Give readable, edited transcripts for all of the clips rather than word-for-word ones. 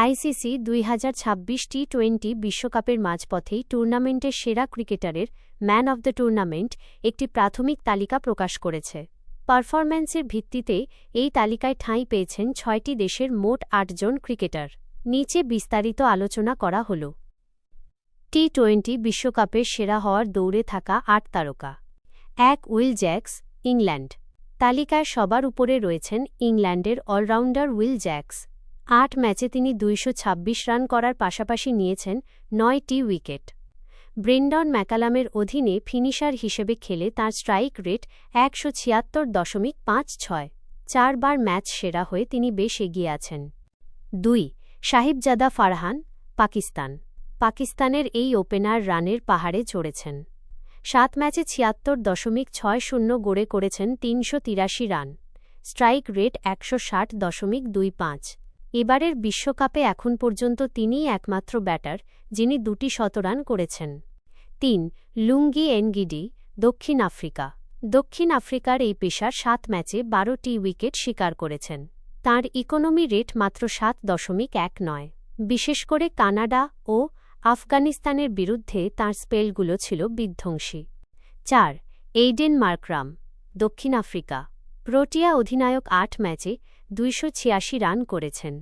ICC 2026 টি-20 বিশ্বকাপের মাঝপথেই টুর্নামেন্টের সেরা ক্রিকেটারের ম্যান অব দ্য টুর্নামেন্ট একটি প্রাথমিক তালিকা প্রকাশ করেছে। পারফরম্যান্সের ভিত্তিতে এই তালিকায় ঠাঁই পেয়েছেন 6টি দেশের মোট 8 জন ক্রিকেটার। নিচে বিস্তারিত আলোচনা করা হল। টি-20 বিশ্বকাপের সেরা হওয়ার দৌড়ে থাকা 8 তারকা। 1 উইল জ্যাকস, ইংল্যান্ড। তালিকায় সবার উপরে রয়েছেন ইংল্যান্ডের অলরাউন্ডার উইল জ্যাকস। 8 ম্যাচে তিনি 226 রান করার পাশাপাশি নিয়েছেন 9টি উইকেট। ব্রেন্ডন ম্যাকালামের অধীনে ফিনিশার হিসেবে খেলে তাঁর স্ট্রাইক রেট 176.56। 4 বার ম্যাচ সেরা হয়ে তিনি বেশ এগিয়ে আছেন। 2 সাহিবজাদা ফারহান, পাকিস্তান। পাকিস্তানের এই ওপেনার রানের পাহাড়ে চড়েছেন। 7 ম্যাচে 76.60 গড়ে করেছেন 383 রান। Strike rate 160.25। এবারের বিশ্বকাপে এখন পর্যন্ত তিনিই একমাত্র ব্যাটার যিনি 2টি শতরান করেছেন। 3 লুঙ্গি এনগিডি, দক্ষিণ আফ্রিকা। দক্ষিণ আফ্রিকার এই পেসার 7 ম্যাচে 12টি উইকেট শিকার করেছেন। তাঁর ইকোনমি রেট মাত্র 7.19। বিশেষ করে কানাডা ও আফগানিস্তানের বিরুদ্ধে তাঁর স্পেলগুলো ছিল বিধ্বংসী। 4 এইডেন মার্করাম, দক্ষিণ আফ্রিকা। প্রোটিয়া অধিনায়ক 8 ম্যাচে 286 রান করেছেন।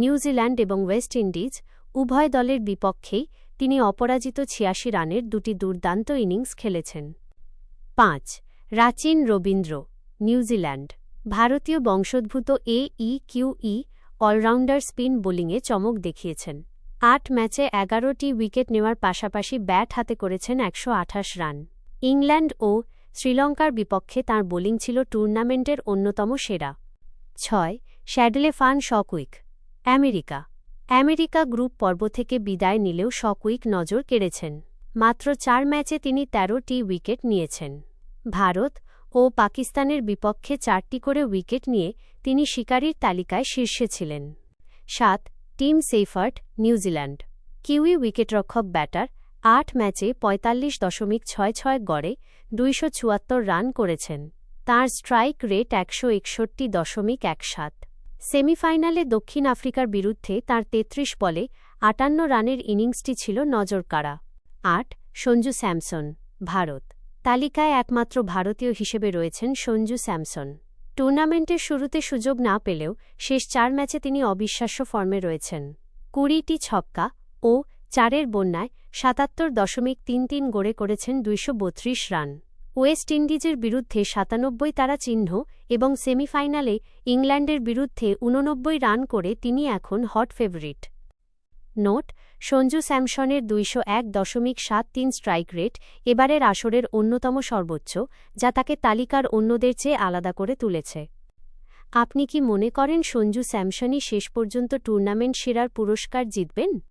নিউজিল্যান্ড এবং ওয়েস্ট ইন্ডিজ উভয় দলের বিপক্ষেই তিনি অপরাজিত 86 রানের 2টি দুর্দান্ত ইনিংস খেলেছেন। 5 রাচিন রবীন্দ্র, নিউজিল্যান্ড। ভারতীয় বংশোদ্ভূত AEQE অলরাউন্ডার স্পিন বোলিংয়ে চমক দেখিয়েছেন। 8 ম্যাচে 11টি উইকেট নেওয়ার পাশাপাশি ব্যাট হাতে করেছেন 128 রান। ইংল্যান্ড ও শ্রীলঙ্কার বিপক্ষে তাঁর বোলিং ছিল টুর্নামেন্টের অন্যতম সেরা। 6 শ্যাডলে ফান শকউইক, আমেরিকা। আমেরিকা গ্রুপ পর্ব থেকে বিদায় নিলেও শকউইক নজর কেড়েছেন। মাত্র 4 ম্যাচে তিনি 13টি উইকেট নিয়েছেন। ভারত ও পাকিস্তানের বিপক্ষে 4টি করে উইকেট নিয়ে তিনি শিকারীর তালিকায় শীর্ষে ছিলেন। 7 টিম সেইফার্ট, নিউজিল্যান্ড। কিউই উইকেটরক্ষক ব্যাটার 8 ম্যাচে 45.66 গড়ে 274 রান করেছেন। তাঁর স্ট্রাইক রেট 161.17। সেমিফাইনালে দক্ষিণ আফ্রিকার বিরুদ্ধে তাঁর 33 বলে 58 রানের ইনিংসটি ছিল নজরকাড়া। 8 সঞ্জু স্যামসন, ভারত। তালিকায় একমাত্র ভারতীয় হিসেবে রয়েছেন সঞ্জু স্যামসন। টুর্নামেন্টের শুরুতে সুযোগ না পেলেও শেষ 4 ম্যাচে তিনি অবিশ্বাস্য ফর্মে রয়েছেন। 20টি ছক্কা ও 4 বন্যায় 77.33 গড়ে করেছেন 232 রান। ওয়েস্ট ইন্ডিজের বিরুদ্ধে 97 তারা চিহ্ন এবং সেমিফাইনালে ইংল্যান্ডের বিরুদ্ধে 89 রান করে তিনি এখন হট ফেভারিট। নোট: সঞ্জু স্যামসনের 201.73 স্ট্রাইক রেট এবারের আসরের অন্যতম সর্বোচ্চ, যা তাকে তালিকার অন্যদের চেয়ে আলাদা করে তুলেছে। আপনি কি মনে করেন সঞ্জু স্যামসনই শেষ পর্যন্ত টুর্নামেন্ট সেরার পুরস্কার জিতবেন?